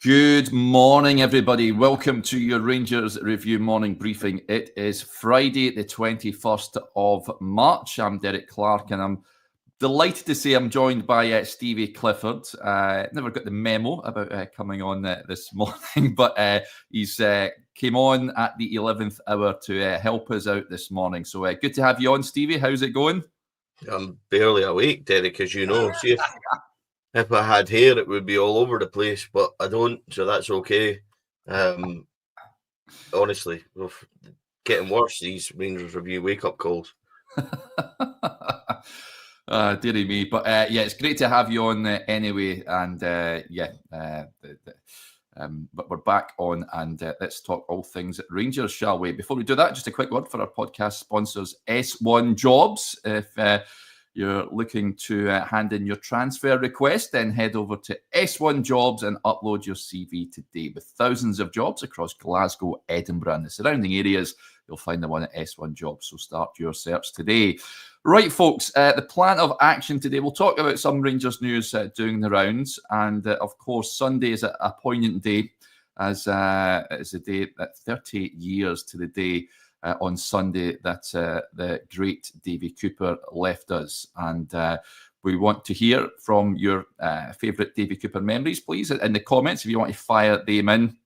Good morning, everybody. Welcome to your Rangers Review morning briefing. It is Friday, the 21st of March. I'm Derek Clark, and I'm delighted to say I'm joined by Stevie Clifford. Never got the memo about coming on this morning, but he's came on at the 11th hour to help us out this morning. So good to have you on, Stevie. How's it going? I'm barely awake, Derek, as you know. See, if I had hair, it would be all over the place, but I don't, so that's okay. Honestly, getting worse, these Rangers Review wake-up calls. Dearie me. But yeah, it's great to have you on anyway. And but we're back on, and let's talk all things Rangers, shall we? Before we do that, just a quick word for our podcast sponsors, S1 Jobs. If you're looking to hand in your transfer request, then head over to S1 Jobs and upload your CV today. With thousands of jobs across Glasgow, Edinburgh and the surrounding areas, you'll find the one at S1 Jobs. So start your search today. Right, folks, the plan of action today, we'll talk about some Rangers news doing the rounds. And, of course, Sunday is a poignant day, as it's a day that 30 years to the day on Sunday that the great Davie Cooper left us. And we want to hear from your favourite Davie Cooper memories, please, in the comments if you want to fire them in,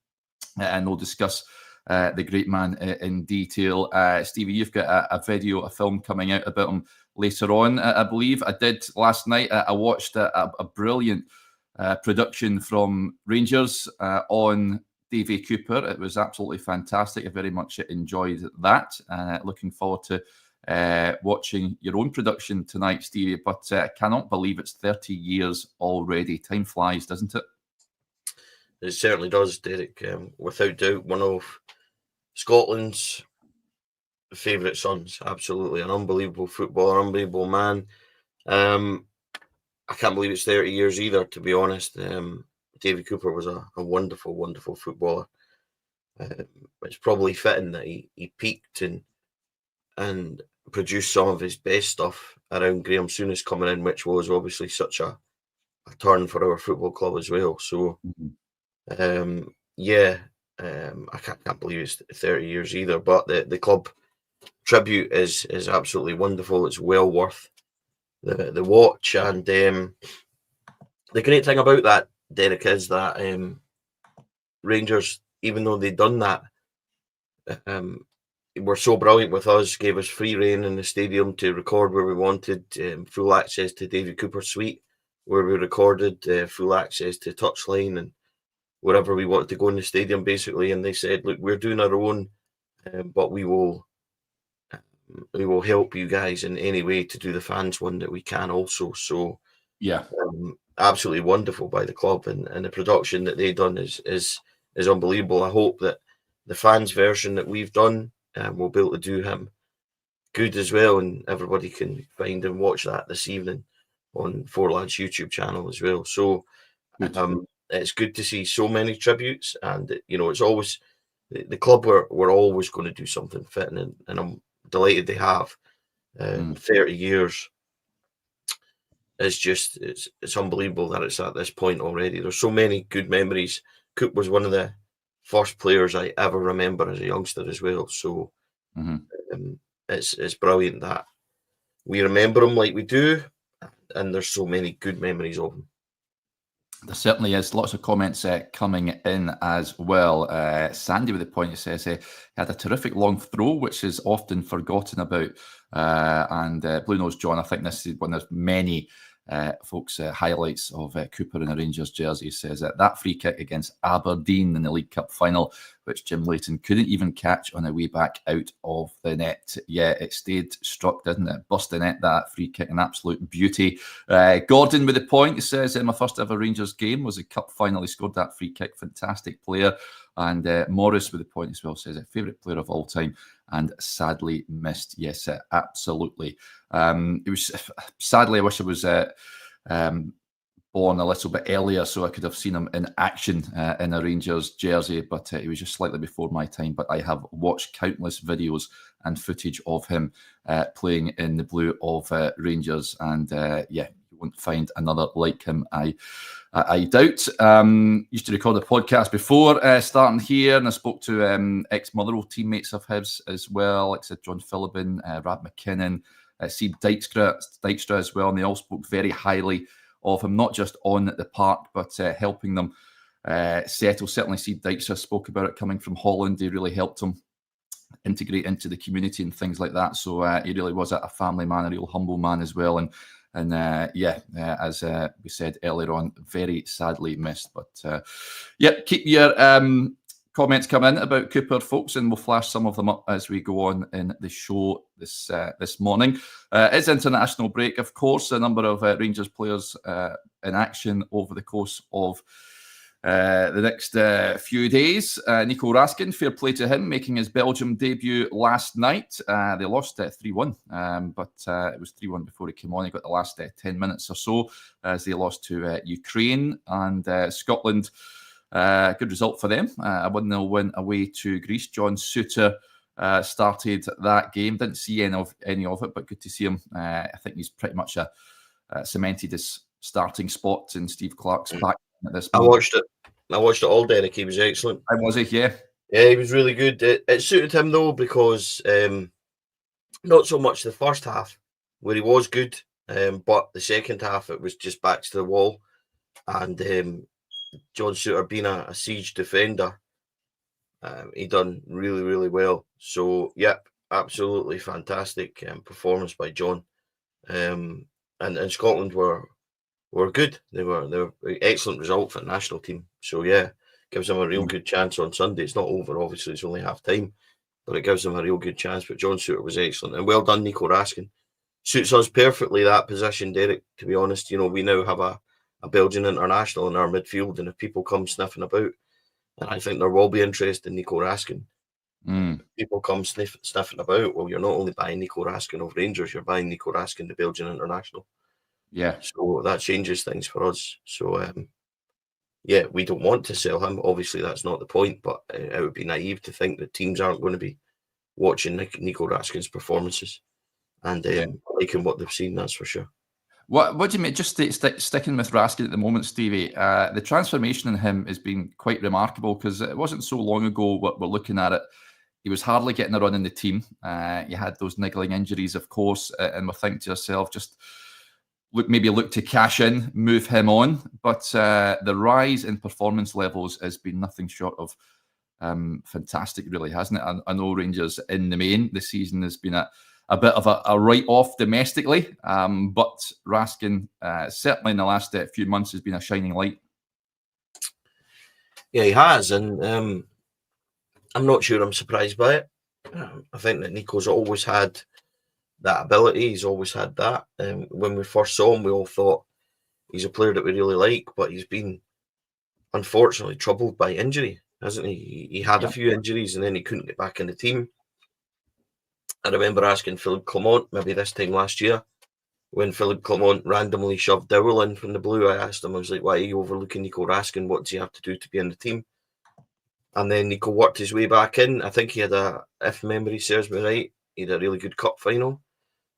and we'll discuss the great man in detail. Stevie, you've got a video, a film coming out about him later on, I believe. I did last night. I watched a brilliant production from Rangers on Davie Cooper. It was absolutely fantastic. I very much enjoyed that. Looking forward to watching your own production tonight, Stevie. But I cannot believe it's 30 years already. Time flies, doesn't it? It certainly does, Derek. Without doubt, one of Scotland's favourite sons. Absolutely. An unbelievable footballer, unbelievable man. I can't believe it's 30 years either, to be honest. Davie Cooper was a wonderful, wonderful footballer. It's probably fitting that he peaked and produced some of his best stuff around Graham Souness coming in, which was obviously such a turn for our football club as well. So, I can't believe it's 30 years either. But the club tribute is absolutely wonderful. It's well worth the watch. And the great thing about that, Derek, is that Rangers, even though they'd done that, were so brilliant with us, gave us free rein in the stadium to record where we wanted, full access to Davie Cooper Suite where we recorded, full access to touchline and wherever we wanted to go in the stadium, basically. And they said, look, we're doing our own, but we will help you guys in any way to do the fans one that we can also. So yeah, absolutely wonderful by the club, and the production that they've done is unbelievable. I hope that the fans version that we've done will be able to do him good as well, and everybody can find and watch that this evening on Four Lads YouTube channel as well. So it's good to see so many tributes, and it's always the club we're always going to do something fitting, and I'm delighted they have. 30 years is just it's unbelievable that it's at this point already. There's so many good memories. Coop was one of the first players I ever remember as a youngster as well. So it's brilliant that we remember him like we do, and there's so many good memories of him. There certainly is. Lots of comments coming in as well. Sandy with the point, says he had a terrific long throw, which is often forgotten about. And Blue Nose John, I think this is one of many folks' highlights of Cooper in a Rangers jersey, says that free kick against Aberdeen in the League Cup final, which Jim Leighton couldn't even catch on the way back out of the net. Yeah, it stayed struck, didn't it? Bust the net, that free kick, an absolute beauty. Gordon with the point says, my first ever Rangers game was a cup final. He scored that free kick. Fantastic player. And Morris with the point as well says, a favourite player of all time and sadly missed. Yes, absolutely. It was sadly, I wish I was born a little bit earlier so I could have seen him in action in a Rangers jersey, but it was just slightly before my time. But I have watched countless videos and footage of him playing in the blue of Rangers, and yeah, won't find another like him. I doubt. Used to record a podcast before starting here, and I spoke to ex-Motherwell teammates of his as well, like I said, John Phillippin, Rad McKinnon, Steve Dykstra as well, and they all spoke very highly of him, not just on the park, but helping them settle. Certainly Steve Dykstra spoke about it coming from Holland. He really helped him integrate into the community and things like that. So he really was a family man, a real humble man as well. And as we said earlier on, very sadly missed. But keep your comments coming in about Cooper, folks, and we'll flash some of them up as we go on in the show this morning. It's international break, of course. A number of Rangers players in action over the course of the next few days. Nico Raskin, fair play to him, making his Belgium debut last night. They lost 3-1, but it was 3-1 before he came on. He got the last 10 minutes or so as they lost to Ukraine. And Scotland, good result for them. A 1-0 win away to Greece. John Souttar started that game. Didn't see any of it, but good to see him. I think he's pretty much cemented his starting spot in Steve Clarke's back at this point. I watched it all, Derek. He was excellent. I was it, yeah. Yeah, he was really good. It suited him though, because not so much the first half where he was good, but the second half it was just backs to the wall. And John Souttar, being a siege defender, he done really, really well. So, yep, absolutely fantastic performance by John. And Scotland were good. They were an excellent result for the national team. So, yeah, gives them a real good chance on Sunday. It's not over, obviously. It's only half time, but it gives them a real good chance. But John Souttar was excellent. And well done, Nico Raskin. Suits us perfectly, that position, Derek, to be honest. You know, we now have a Belgian international in our midfield, and if people come sniffing about, and I think there will be interest in Nico Raskin. People come sniffing about, well, you're not only buying Nico Raskin of Rangers, you're buying Nico Raskin, the Belgian international. Yeah. So that changes things for us. So, we don't want to sell him. Obviously, that's not the point, but it would be naive to think that teams aren't going to be watching Nico Raskin's performances and liking what they've seen, that's for sure. What do you mean? Just sticking with Raskin at the moment, Stevie, the transformation in him has been quite remarkable, because it wasn't so long ago we're looking at it. He was hardly getting a run in the team. You had those niggling injuries, of course, and we're thinking to yourself, just look to cash in, move him on. But the rise in performance levels has been nothing short of fantastic, really, hasn't it? I know Rangers in the main this season has been a bit of a write-off domestically, but Raskin certainly in the last few months has been a shining light. Yeah, he has, and I'm not sure I'm surprised by it. I think that Nico's always had that ability. He's always had that. When we first saw him, we all thought he's a player that we really like, but he's been unfortunately troubled by injury, hasn't he? He had a few injuries and then he couldn't get back in the team. I remember asking Philippe Clement, maybe this time last year, when Philippe Clement randomly shoved Dowell in from the blue. I asked him, I was like, why are you overlooking Nico Raskin? What does he have to do to be in the team? And then Nico worked his way back in. I think he had if memory serves me right, he had a really good cup final.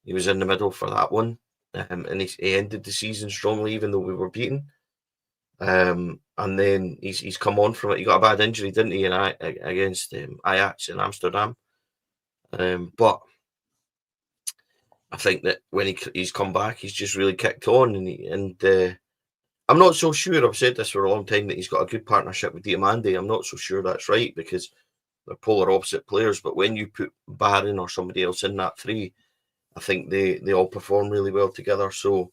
He was in the middle for that one. And he ended the season strongly, even though we were beaten. And then he's come on from it. He got a bad injury, didn't he, against Ajax in Amsterdam. But I think that when he's come back, he's just really kicked on, and I'm not so sure. I've said this for a long time that he's got a good partnership with Igamane. I'm not so sure that's right, because they're polar opposite players. But when you put Barron or somebody else in that three, I think they all perform really well together. So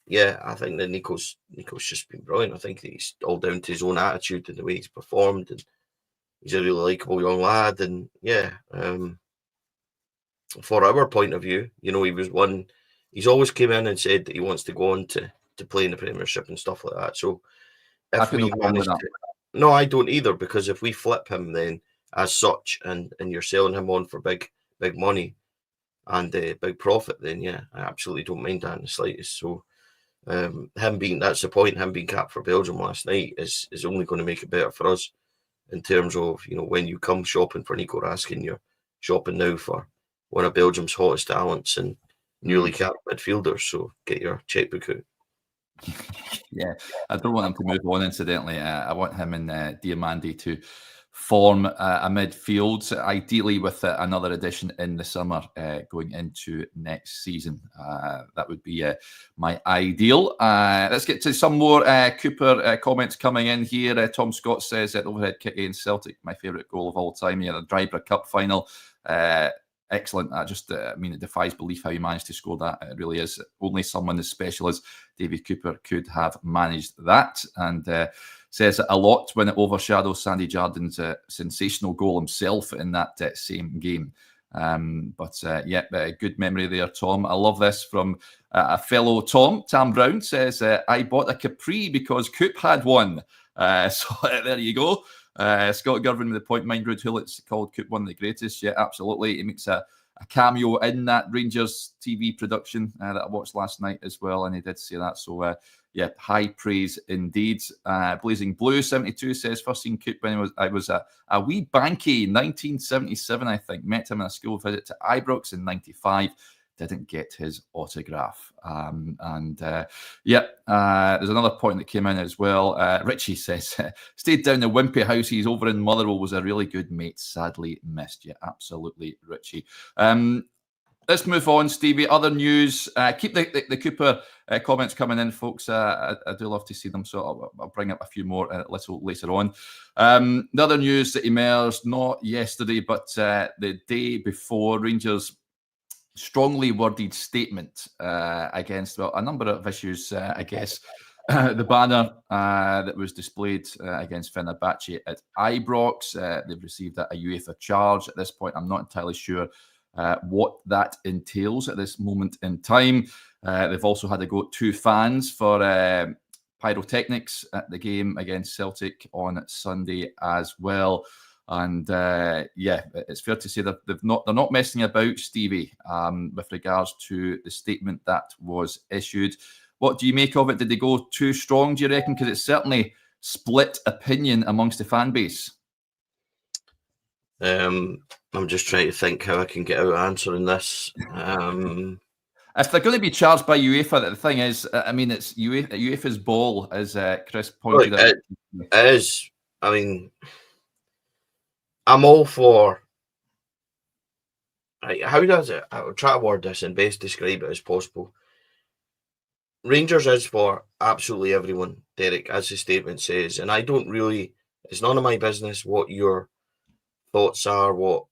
yeah, I think that Nico's just been brilliant. I think that he's all down to his own attitude and the way he's performed, and he's a really likeable young lad. And for our point of view, he was one. He's always came in and said that he wants to go on to play in the Premiership and stuff like that. So if we manage to, no, I don't either, because if we flip him then as such, and you're selling him on for big money and big profit, then yeah, I absolutely don't mind that in the slightest. So that's the point. Him being capped for Belgium last night is only going to make it better for us in terms of when you come shopping for Nico Raskin, you're shopping now for one of Belgium's hottest talents and newly capped midfielders. So get your checkbook out. Yeah, I don't want him to move on, incidentally. I want him and Igamane to form a midfield, ideally with another addition in the summer going into next season. That would be my ideal. Let's get to some more Cooper comments coming in here. Tom Scott says that overhead kick against Celtic, my favourite goal of all time. Yeah, the Drybra Cup final. Excellent. I mean, it defies belief how he managed to score that. It really is. Only someone as special as Davie Cooper could have managed that. And says a lot when it overshadows Sandy Jardin's sensational goal himself in that same game. Good memory there, Tom. I love this from a fellow Tom. Tam Brown says, I bought a Capri because Coop had one. So there you go. Scott Girvin with the point, mind Rude Hullett's called Coop one of the greatest. Yeah, absolutely. He makes a cameo in that Rangers TV production that I watched last night as well, and he did say that. So, high praise indeed. Blazing Blue 72 says, first seen Coop when I was a wee banky, 1977, I think. Met him on a school visit to Ibrox in 95. Didn't get his autograph. There's another point that came in as well. Richie says, stayed down the Wimpy houses over in Motherwell, was a really good mate. Sadly missed you. Absolutely, Richie. Let's move on, Stevie. Other news. Keep the Cooper comments coming in, folks. I do love to see them, so I'll bring up a few more a little later on. The other news that emerged, not yesterday, but the day before, Rangers strongly worded statement against a number of issues, I guess. The banner that was displayed against Fenerbahce at Ibrox, they've received a UEFA charge. At this point, I'm not entirely sure what that entails at this moment in time. They've also had to go 2 fans for pyrotechnics at the game against Celtic on Sunday as well. And it's fair to say that they're not messing about, Stevie, with regards to the statement that was issued. What do you make of it? Did they go too strong, do you reckon? Because it's certainly split opinion amongst the fan base. I'm just trying to think how I can get out answering this. If they're going to be charged by UEFA, the thing is, I mean, it's UEFA's ball, as Chris pointed out. It is. I mean, I'm all for. How does it? I'll try to word this and best describe it as possible. Rangers is for absolutely everyone, Derek, as the statement says. And I don't really, it's none of my business what your thoughts are, what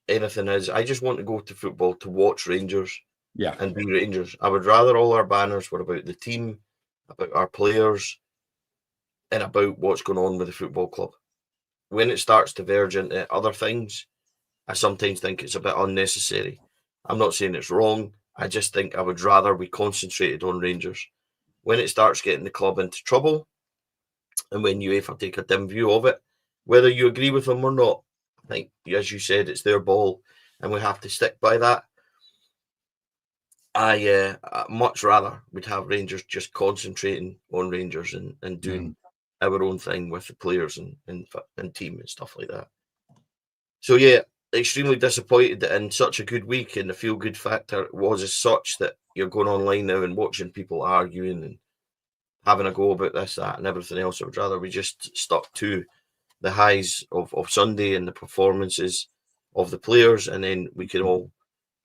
anything is. I just want to go to football to watch Rangers and be Rangers. I would rather all our banners were about the team, about our players, and about what's going on with the football club. When it starts to verge into other things, I sometimes think it's a bit unnecessary. I'm not saying it's wrong. I just think I would rather we concentrated on Rangers. When it starts getting the club into trouble, and when UEFA take a dim view of it, whether you agree with them or not, I think, as you said, it's their ball, and we have to stick by that. I much rather we'd have Rangers just concentrating on Rangers and doing our own thing with the players and team and stuff like that. So yeah, extremely disappointed that in such a good week and the feel-good factor was as such that you're going online now and watching people arguing and having a go about this, that and everything else. I would rather we just stuck to the highs of Sunday and the performances of the players, and then we can all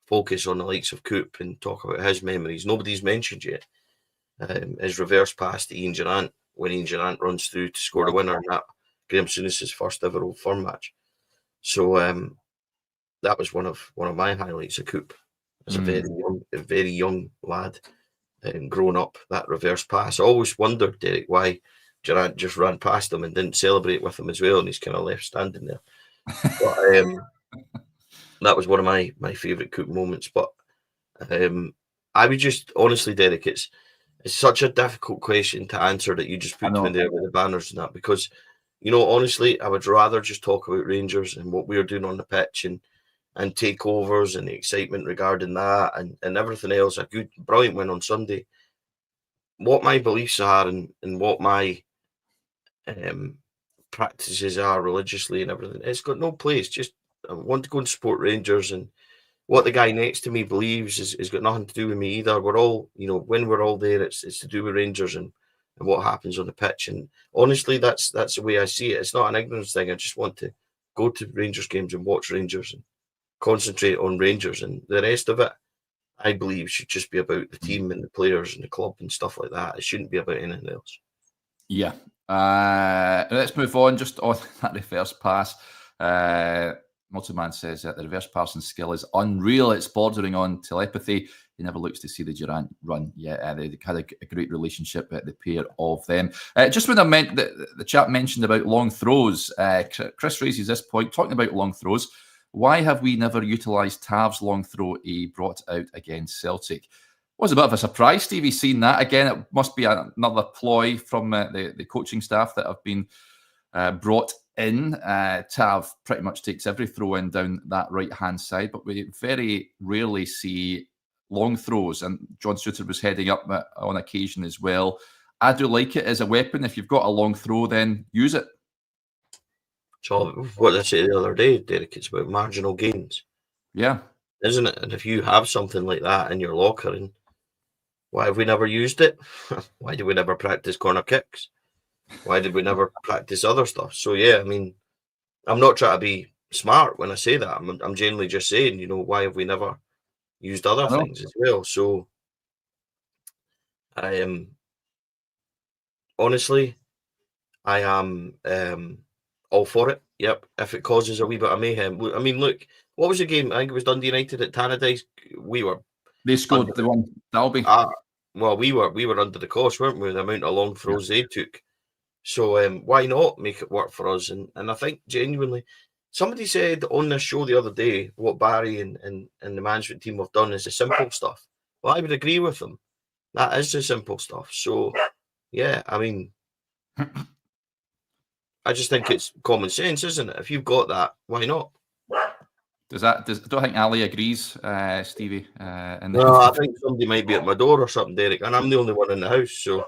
focus on the likes of Coop and talk about his memories. Nobody's mentioned yet his reverse pass to Ian Durrant when Ian Durrant runs through to score the winner in that Graham Souness's first ever Old Firm match. So that was one of my highlights of Coop as a very young lad growing up. That reverse pass, I always wondered, Derek, why Durrant just ran past him and didn't celebrate with him as well, and he's kind of left standing there. But that was one of my favourite Coop moments. But I would just honestly, Derek, it's such a difficult question to answer that you just put in there with the banners and that, because honestly, I would rather just talk about Rangers and what we're doing on the pitch and takeovers and the excitement regarding that and everything else. A good, brilliant win on Sunday. What my beliefs are and what my practices are religiously and everything, it's got no place. Just I want to go and support Rangers and what the guy next to me believes is got nothing to do with me either. We're all, when we're all there, it's to do with Rangers and what happens on the pitch. And honestly, that's the way I see it. It's not an ignorance thing. I just want to go to Rangers games and watch Rangers and concentrate on Rangers, and the rest of it, I believe, should just be about the team and the players and the club and stuff like that. It shouldn't be about anything else. Yeah. Let's move on just on that reverse pass. Multiman says that the reverse passing skill is unreal. It's bordering on telepathy. He never looks to see the Durant run. Yeah, they had a great relationship, the pair of them. Just when I meant the chap mentioned about long throws, Chris raises this point, talking about long throws. Why have we never utilised Tav's long throw he brought out against Celtic? Was a bit of a surprise, Stevie, seeing that. Again, it must be another ploy from the coaching staff that have been brought in. Tav pretty much takes every throw in down that right-hand side, but we very rarely see long throws, and John Souttar was heading up on occasion as well. I do like it as a weapon. If you've got a long throw, then use it. So what I said the other day, Derek, it's about marginal gains. Yeah. Isn't it? And if you have something like that in your locker, and why have we never used it? Why did we never practice corner kicks? Why did we never practice other stuff? So, yeah, I mean, I'm not trying to be smart when I say that. I'm generally just saying, why have we never used other things as well? So, I am, honestly, I am all for it. Yep, if it causes a wee bit of mayhem. I mean, look, what was the game? I think it was Dundee United at Tannadice. They scored the one, Dalby. Well, we were under the cost, weren't we? The amount of long throws they took. So why not make it work for us? And I think genuinely, somebody said on this show the other day what Barry and the management team have done is the simple stuff. Well, I would agree with them. That is the simple stuff. So yeah, I mean, I just think it's common sense, isn't it? If you've got that, why not? Don't think Ali agrees, Stevie? No, I think somebody might be at my door or something, Derek, and I'm the only one in the house, so.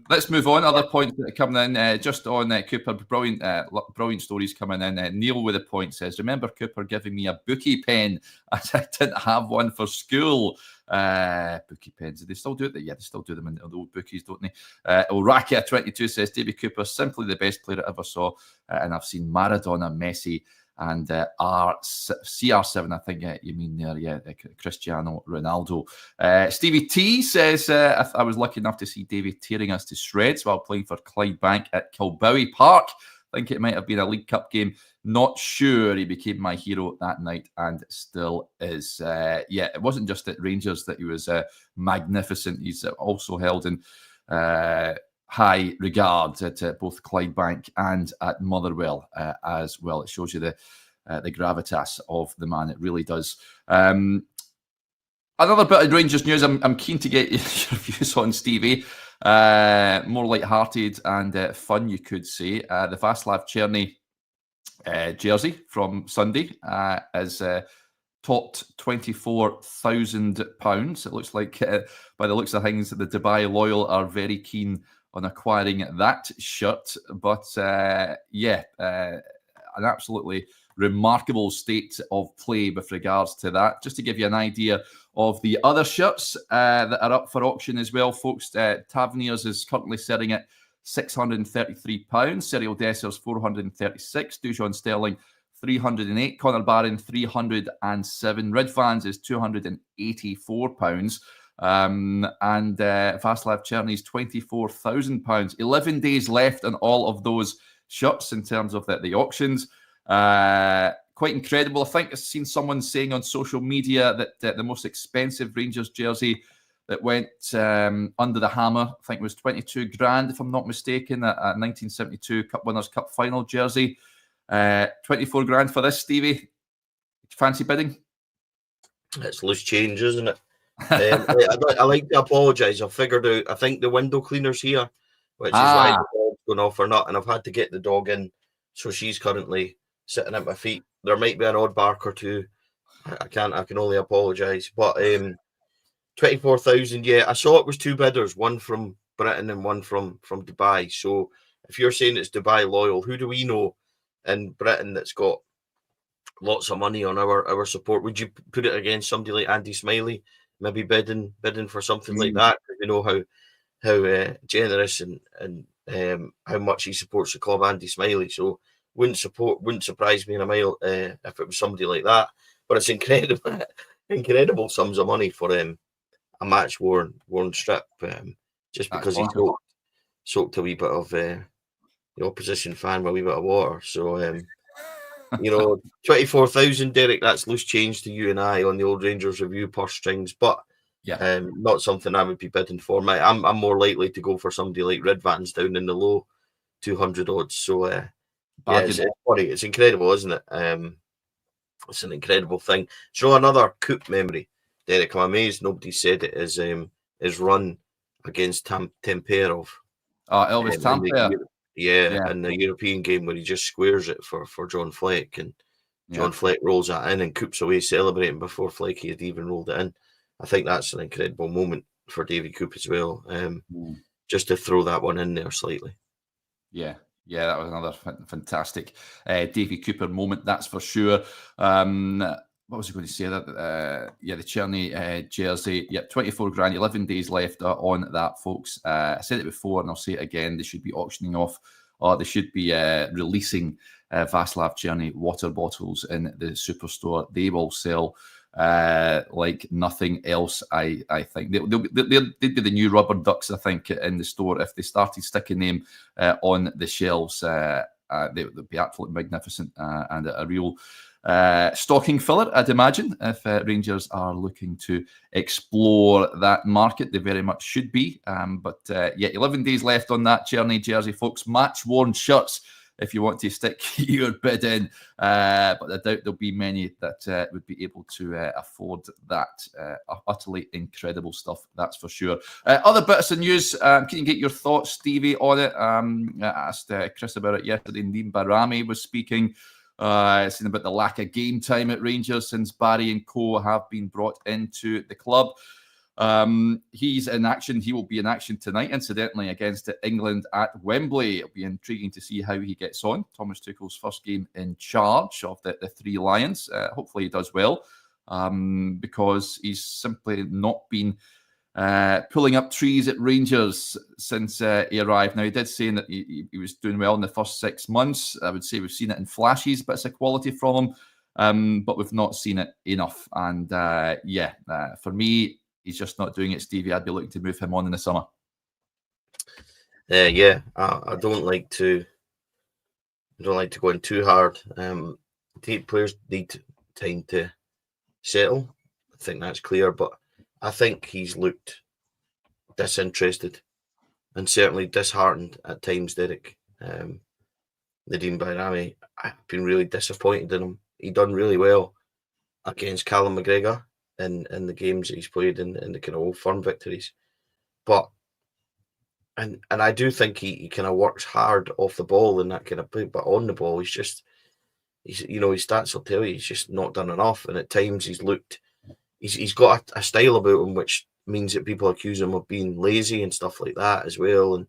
Let's move on. Other points that are coming in just on Cooper. Brilliant stories coming in. Neil with a point says, remember Cooper giving me a bookie pen as I didn't have one for school. Bookie pens, do they still do it? Yeah, they still do them in the old bookies, don't they? Orakia22 says Davie Cooper, simply the best player I ever saw, and I've seen Maradona, Messi, and CR7, I think you mean there, yeah, Cristiano Ronaldo. Stevie T says, I was lucky enough to see Davie tearing us to shreds while playing for Clydebank at Kilbowie Park. I think it might have been a League Cup game. Not sure. He became my hero that night and still is. Yeah, it wasn't just at Rangers that he was magnificent. He's also held in high regard at both Clydebank and at Motherwell as well. It shows you the gravitas of the man. It really does. Another bit of Rangers news. I'm keen to get your views on, Stevie. More light-hearted and fun, you could say. The Václav Černý jersey from Sunday is topped £24,000. It looks like, by the looks of things, the Dubai Loyal are very keen on acquiring that shirt. But an absolutely remarkable state of play with regards to that. Just to give you an idea of the other shirts that are up for auction as well, folks. Tavernier's is currently selling at £633. Cyril Desser's £436. Dujon Sterling £308. Conor Barron £307. Ridvan's is £284. And Václav Černy's £24,000. 11 days left on all of those shirts in terms of the auctions. Quite incredible. I think I've seen someone saying on social media that the most expensive Rangers jersey that went under the hammer, I think it was 22 grand, if I'm not mistaken, a 1972 Cup Winners' Cup final jersey. 24 grand for this, Stevie. Fancy bidding? It's loose change, isn't it? I like to apologise. I figured out, I think the window cleaner's here, which is why the dog's going off or not, and I've had to get the dog in, so she's currently sitting at my feet. There might be an odd bark or two. I can only apologise. But 24,000, yeah, I saw it was two bidders, one from Britain and one from Dubai. So if you're saying it's Dubai Loyal, who do we know in Britain that's got lots of money on our support. Would you put it against somebody like Andy Smiley, maybe bidding for something like that? You know how generous and how much he supports the club, Andy Smiley. So wouldn't surprise me in a mile if it was somebody like that. But it's incredible sums of money for a match worn strip, just because he soaked a wee bit of the opposition fan with a wee bit of water. So 24,000, Derek. That's loose change to you and I on the old Rangers Review purse strings, but. Yeah. Not something I would be bidding for. I'm more likely to go for somebody like Ridvan's down in the low 200 odds. So it's funny. It's incredible, isn't it? It's an incredible thing. So another coup memory, Derek. I'm amazed nobody said it. Is his run against Temperov. Elvis Tampere. In the European game where he just squares it for John Fleck, and John Fleck rolls that in and Coop's away celebrating before Flecky had even rolled it in. I think that's an incredible moment for Davie Cooper as well. Just to throw that one in there slightly. Yeah, that was another fantastic Davie Cooper moment, that's for sure. What was I going to say? That the Cherny jersey. 24 grand, 11 days left on that, folks. I said it before and I'll say it again. They should be auctioning off, or they should be releasing Václav Cherny water bottles in the superstore. They will sell like nothing else. I think they'd be the new rubber ducks, I think, in the store if they started sticking them on the shelves. They would be absolutely magnificent and a real stocking filler, I'd imagine, if Rangers are looking to explore that market. They very much should be. But 11 days left on that Cherny jersey, folks. Match worn shirts, if you want to stick your bid in. But I doubt there'll be many that would be able to afford that. Utterly incredible stuff, that's for sure. Other bits of news, can you get your thoughts, Stevie, on it? I asked Chris about it yesterday. Nadim Barami was speaking, saying about the lack of game time at Rangers since Barry and co have been brought into the club. He's in action. He will be in action tonight, incidentally, against England at Wembley. It'll be intriguing to see how he gets on. Thomas Tuchel's first game in charge of the Three Lions. Hopefully he does well, because he's simply not been pulling up trees at Rangers since he arrived. Now, he did say that he was doing well in the first 6 months. I would say we've seen it in flashes, bits of quality from him, but we've not seen it enough. And for me, he's just not doing it, Stevie. I'd be looking to move him on in the summer. I don't like to go in too hard. Players need time to settle. I think that's clear, but I think he's looked disinterested and certainly disheartened at times, Derek. Nadim Bayrami, I've been really disappointed in him. He done really well against Callum McGregor in the games that he's played in the kind of Old Firm victories. But and I do think he kind of works hard off the ball in that kind of play, but on the ball he's his stats will tell you he's just not done enough. And at times he's got a style about him which means that people accuse him of being lazy and stuff like that as well. And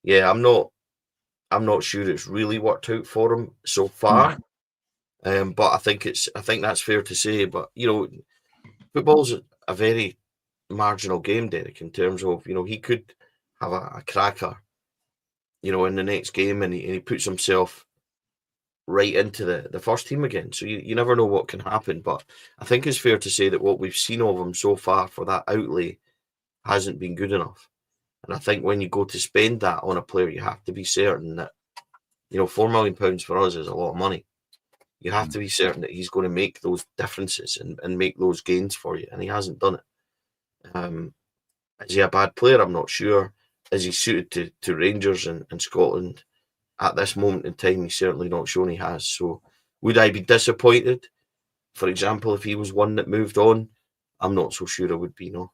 I'm not sure it's really worked out for him so far. But I think that's fair to say. But football's a very marginal game, Derek, in terms of, he could have a cracker, in the next game and he puts himself right into the first team again. So you never know what can happen. But I think it's fair to say that what we've seen of him so far for that outlay hasn't been good enough. And I think when you go to spend that on a player, you have to be certain that, £4 million for us is a lot of money. You have to be certain that he's going to make those differences and make those gains for you. And he hasn't done it. Is he a bad player? I'm not sure. Is he suited to Rangers and Scotland? At this moment in time, he's certainly not shown he has. So would I be disappointed, for example, if he was one that moved on? I'm not so sure I would be, no.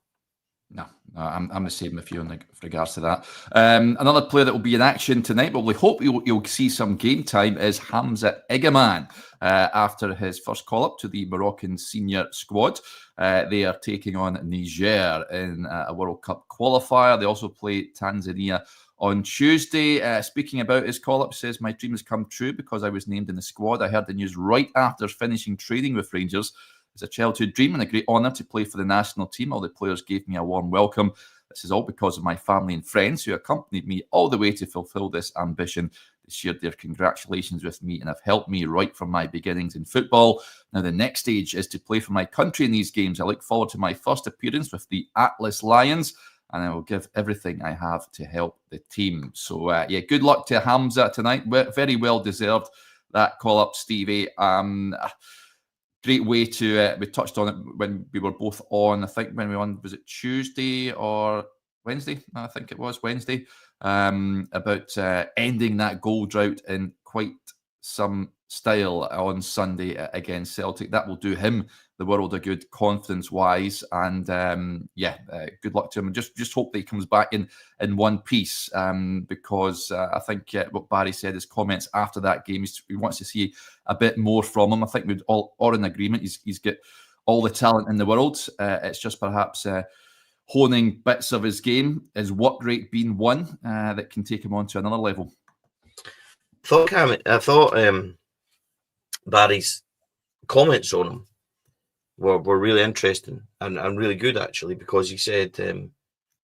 No, I'm the same with you in regards to that. Another player that will be in action tonight, but we hope you'll see some game time, is Hamza Igamane after his first call-up to the Moroccan senior squad. They are taking on Niger in a World Cup qualifier. They also play Tanzania on Tuesday. Speaking about his call-up, says, my dream has come true because I was named in the squad. I heard the news right after finishing training with Rangers. It's a childhood dream and a great honour to play for the national team. All the players gave me a warm welcome. This is all because of my family and friends who accompanied me all the way to fulfil this ambition. They shared their congratulations with me and have helped me right from my beginnings in football. Now, the next stage is to play for my country in these games. I look forward to my first appearance with the Atlas Lions, and I will give everything I have to help the team. So, good luck to Hamza tonight. Very well deserved, that call-up, Stevie. Great way to, we touched on it when we were both on, I think when we were on, was it Tuesday or Wednesday? I think it was Wednesday, about ending that goal drought in quite some style on Sunday against Celtic. That will do him the world of good, confidence-wise, and good luck to him. And just hope that he comes back in one piece, because I think what Barry said, his comments after that game, he wants to see a bit more from him. I think we're all in agreement. He's got all the talent in the world. It's just perhaps honing bits of his game, his work rate being one that can take him on to another level. I thought Barry's comments on him were really interesting and really good, actually, because he said,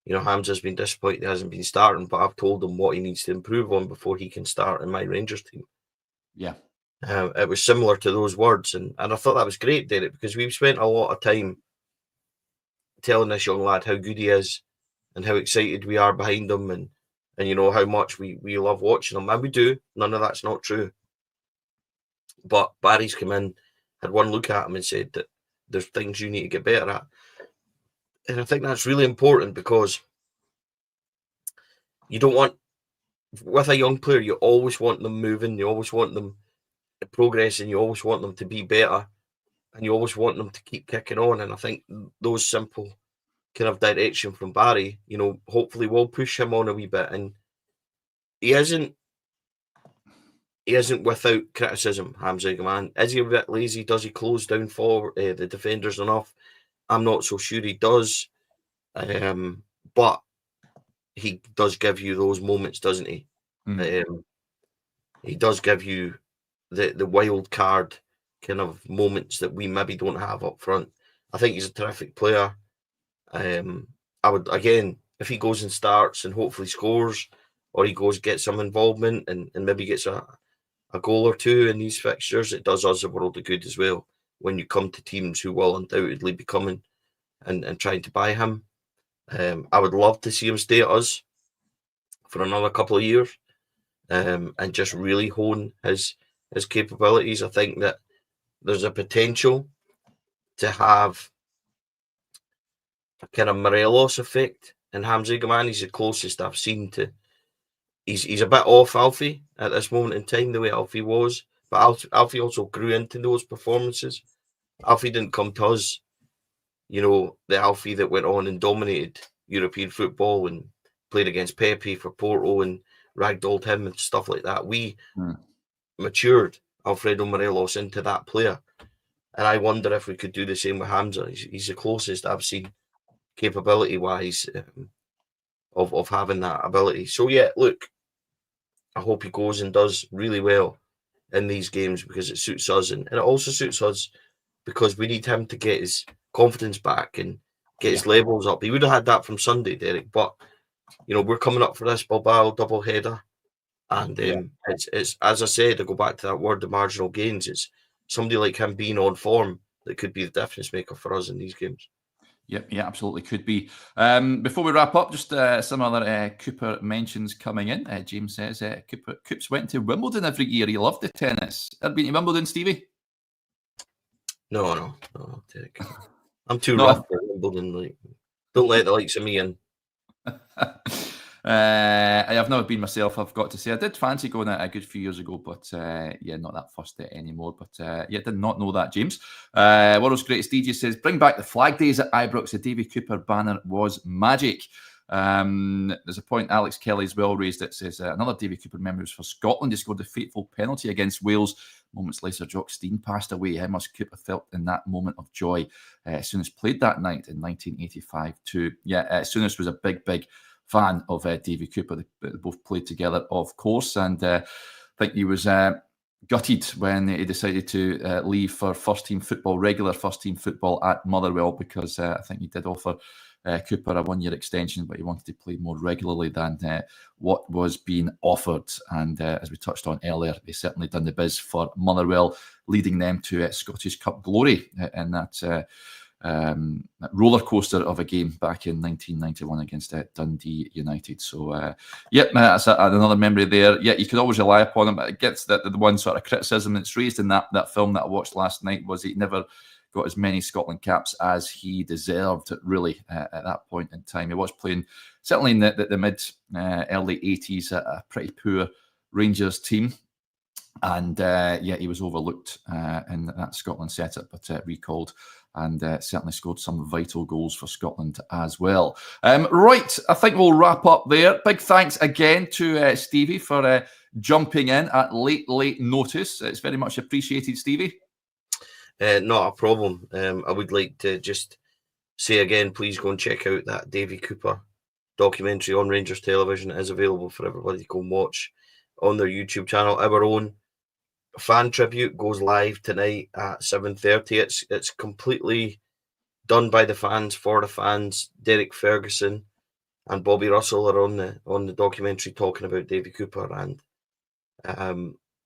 Hamza's been disappointed he hasn't been starting, but I've told him what he needs to improve on before he can start in my Rangers team. Yeah. It was similar to those words, and I thought that was great, Derek, because we've spent a lot of time telling this young lad how good he is and how excited we are behind him, and how much we love watching him, and we do. None of that's not true. But Barry's come in, had one look at him and said that there's things you need to get better at. And I think that's really important, because you don't want, with a young player, you always want them moving, you always want them progressing, you always want them to be better, and you always want them to keep kicking on. And I think those simple kind of direction from Barry, hopefully will push him on a wee bit. And he isn't without criticism, Hamza Igamane. Is he a bit lazy? Does he close down for the defenders enough? I'm not so sure he does. But he does give you those moments, doesn't he? He does give you the wild card kind of moments that we maybe don't have up front. I think he's a terrific player. I would, again, if he goes and starts and hopefully scores, or he gets some involvement and maybe gets a goal or two in these fixtures, it does us a world of good as well when you come to teams who will undoubtedly be coming and trying to buy him. I would love to see him stay at us for another couple of years, and just really hone his capabilities. I think that there's a potential to have a kind of Morelos effect in Hamza Igamane. He's the closest I've seen to. He's a bit off Alfie at this moment in time, the way Alfie was, but Alfie also grew into those performances. Alfie didn't come to us, the Alfie that went on and dominated European football and played against Pepe for Porto and ragdolled him and stuff like that. We matured Alfredo Morelos into that player. And I wonder if we could do the same with Hamza. He's the closest I've seen capability-wise of having that ability. So, yeah, look, I hope he goes and does really well in these games, because it suits us. And it also suits us because we need him to get his confidence back and get his levels up. He would have had that from Sunday, Derek, but, we're coming up for this Bilbao double-header. And it's as I said, I go back to that word, the marginal gains. It's somebody like him being on form that could be the difference maker for us in these games. Yep, yeah, absolutely could be. Before we wrap up, just some other Cooper mentions coming in. James says Coops went to Wimbledon every year. He loved the tennis. Ever been to Wimbledon, Stevie? No, Derek. I'm too rough for Wimbledon. Don't let the likes of me in. I have never been myself, I've got to say. I did fancy going a good few years ago, but not that fussed anymore. But did not know that, James. World's Greatest DJ says, bring back the flag days at Ibrox. The Davie Cooper banner was magic. There's a point Alex Kelly as well raised. It says another Davie Cooper memory was for Scotland. He scored the fateful penalty against Wales. Moments later, Jock Stein passed away. How much Cooper felt in that moment of joy. Souness played that night in 1985 too. Souness was a big fan of Davie Cooper. They both played together, of course, and I think he was gutted when he decided to leave for regular first-team football at Motherwell, because I think he did offer Cooper a one-year extension, but he wanted to play more regularly than what was being offered. And as we touched on earlier, they certainly done the biz for Motherwell, leading them to Scottish Cup glory in that roller coaster of a game back in 1991 against Dundee United. So, that's another memory there. Yeah, you could always rely upon him. It gets the one sort of criticism that's raised in that film that I watched last night was he never got as many Scotland caps as he deserved, really, at that point in time. He was playing, certainly in the mid, early 80s, a pretty poor Rangers team. And, he was overlooked in that Scotland setup, but recalled and certainly scored some vital goals for Scotland as well. Right, I think we'll wrap up there. Big thanks again to Stevie for jumping in at late notice. It's very much appreciated, Stevie. Not a problem. I would like to just say again, please go and check out that Davie Cooper documentary on Rangers Television. It is available for everybody to go and watch on their YouTube channel. Our own fan tribute goes live tonight at 7:30. It's completely done by the fans, for the fans. Derek Ferguson and Bobby Russell are on the documentary talking about Davie Cooper, and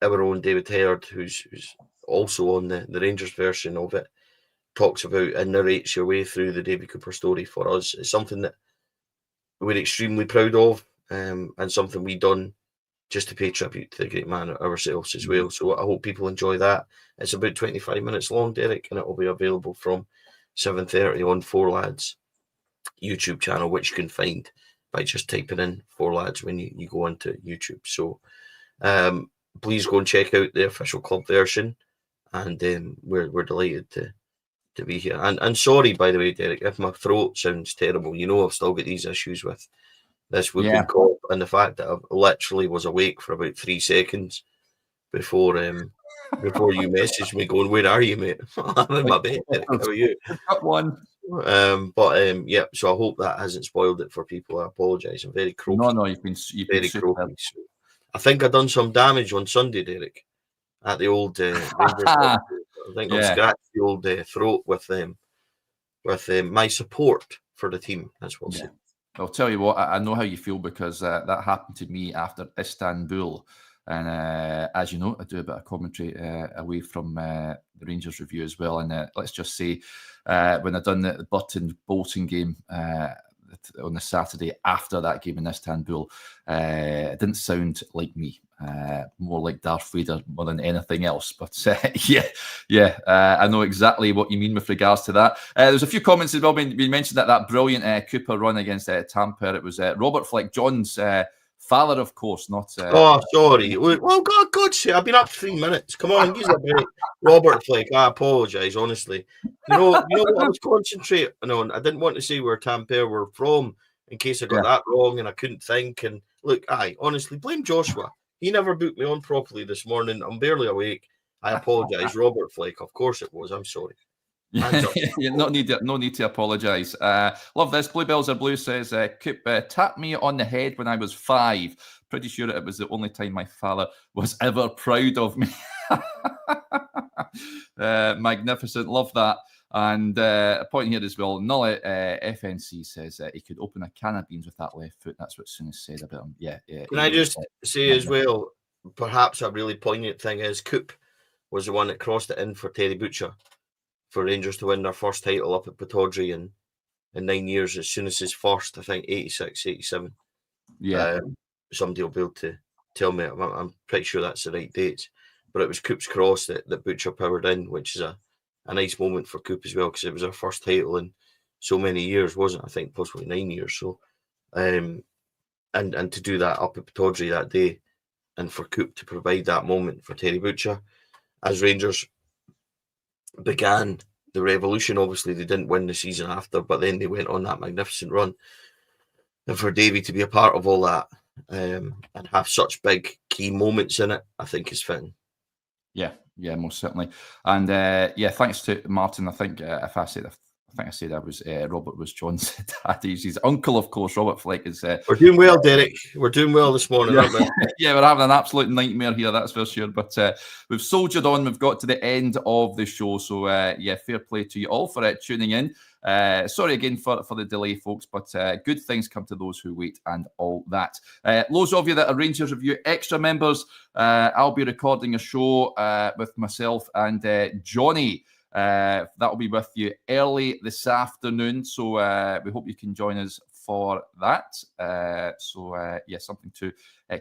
our own David Howard, who's also on the Rangers version of it, talks about and narrates your way through the Davie Cooper story for us. It's something that we're extremely proud of, and something we done just to pay tribute to the great man ourselves as well. So I hope people enjoy that. It's about 25 minutes long, Derek, and it will be available from 7:30 on Four Lads YouTube channel, which you can find by just typing in Four Lads when you go onto YouTube. So please go and check out the official club version, and we're delighted to be here. And sorry, by the way, Derek, if my throat sounds terrible, I've still got these issues with this whooping cough, and the fact that I literally was awake for about 3 seconds before you messaged me going, "Where are you, mate?" I'm in my bed, Derek. How are you? Got one. So I hope that hasn't spoiled it for people. I apologise. I'm very croaky. No, you've been very croaky. So I think I done some damage on Sunday, Derek, at the old Rangers. I think I'll scratch the old throat with my support for the team. That's what I'll say. I'll tell you what, I know how you feel, because that happened to me after Istanbul. And as you know, I do a bit of commentary away from the Rangers review as well. And let's just say, when I done the Bolton game on the Saturday after that game in Istanbul, it didn't sound like me. More like Darth Vader more than anything else. But I know exactly what you mean with regards to that. There's a few comments as well. We mentioned that brilliant Cooper run against Tampere. It was Robert Fleck, John's father, of course, not. Oh, sorry. Well, God's sake, I've been up 3 minutes. Come on, use a break. Robert Fleck, I apologise, honestly. You know what I was concentrating on? I didn't want to say where Tampere were from in case I got that wrong and I couldn't think. And look, honestly, blame Joshua. He never booked me on properly this morning. I'm barely awake. I apologise, Robert Flake. Of course it was. I'm sorry. No need to apologise. Love this. Bluebells Are Blue says, Coop tapped me on the head when I was 5. Pretty sure it was the only time my father was ever proud of me. Magnificent. Love that. And a point here as well. Nulla FNC says he could open a can of beans with that left foot. That's what Soon said about him. Yeah. Can I just say as well, perhaps a really poignant thing is Coop was the one that crossed it in for Terry Butcher for Rangers to win their first title up at Pittodrie in 9 years, as soon as his first, I think, 86, 87. Yeah. Somebody will be able to tell me. I'm pretty sure that's the right dates. But it was Coop's cross that Butcher powered in, which is a nice moment for Coop as well, because it was our first title in so many years, wasn't it? I think possibly 9 years. So, and to do that up at Pittodrie that day, and for Coop to provide that moment for Terry Butcher, as Rangers began the revolution. Obviously, they didn't win the season after, but then they went on that magnificent run. And for Davie to be a part of all that and have such big key moments in it, I think is fitting. Yeah, most certainly. And thanks to Martin. I think if I say the I think I said Robert was John's daddy. He's his uncle, of course. Robert Fleck is. We're doing well, Derek. We're doing well this morning, aren't we? Yeah, we're having an absolute nightmare here, that's for sure. But we've soldiered on. We've got to the end of the show. So, fair play to you all for tuning in. Sorry again for the delay, folks, but good things come to those who wait and all that. Those of you that are Rangers Review Extra members, I'll be recording a show with myself and Johnny. That'll be with you early this afternoon, so we hope you can join us for that. Something to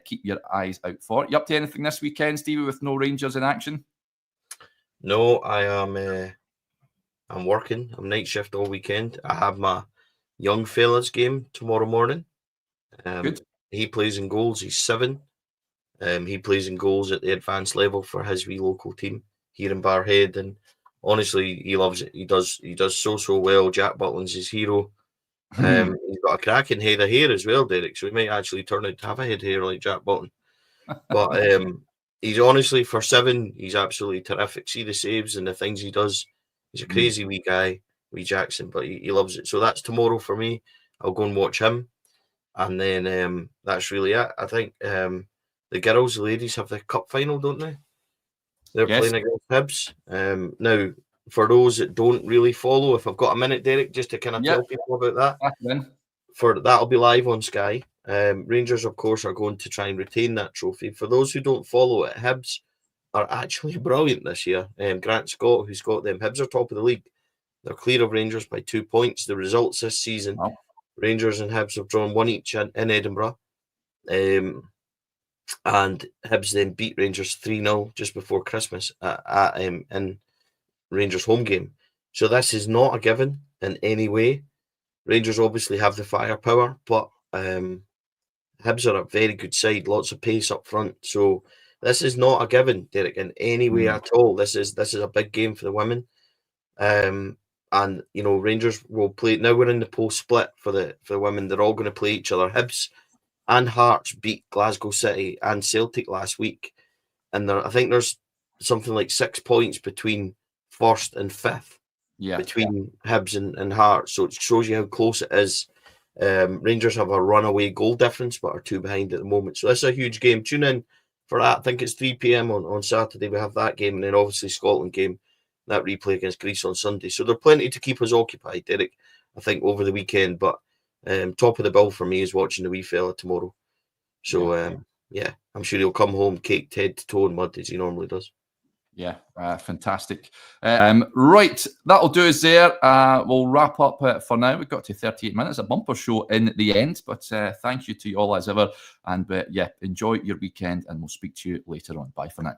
keep your eyes out for. You up to anything this weekend, Stevie, with no Rangers in action? No, I am. I'm working. I'm night shift all weekend. I have my young fellas game tomorrow morning. Good. He plays in goals. He's 7. He plays in goals at the advanced level for his wee local team here in Barrhead, and honestly, he loves it. He does so well. Jack Butland's his hero. He's got a cracking head of hair as well, Derek. So he might actually turn out to have a head of hair like Jack Butland. But he's honestly, for 7, he's absolutely terrific. See the saves and the things he does. He's a crazy wee guy, wee Jackson, but he loves it. So that's tomorrow for me. I'll go and watch him. And then that's really it. I think the ladies have the cup final, don't they? They're playing against Hibs. Now, for those that don't really follow, if I've got a minute, Derek, just to kind of tell people about that, that'll be live on Sky. Rangers, of course, are going to try and retain that trophy. For those who don't follow it, Hibs are actually brilliant this year. Grant Scott, who's got them, Hibs are top of the league. They're clear of Rangers by 2 points. The results this season, Rangers and Hibs have drawn 1 each in Edinburgh. And Hibs then beat Rangers 3-0 just before Christmas in Rangers' home game. So this is not a given in any way. Rangers obviously have the firepower, but Hibs are a very good side, lots of pace up front. So this is not a given, Derek, in any way at all. This is a big game for the women. And Rangers will play. Now we're in the post split for the women. They're all going to play each other. Hibs and Hearts beat Glasgow City and Celtic last week, and I think there's something like 6 points between 1st and 5th between Hibs and Hearts. So it shows you how close it is. Rangers have a runaway goal difference, but are 2 behind at the moment. So this is a huge game. Tune in for that. I think it's 3 p.m. on Saturday. We have that game, and then obviously Scotland game, that replay against Greece on Sunday. So there's plenty to keep us occupied, Derek, I think, over the weekend. But top of the bill for me is watching the wee fella tomorrow. So, I'm sure he'll come home caked head to toe in mud as he normally does. Yeah, fantastic. Right, that'll do us there. We'll wrap up for now. We've got to 38 minutes, a bumper show in the end. But thank you to you all as ever. And enjoy your weekend, and we'll speak to you later on. Bye for now.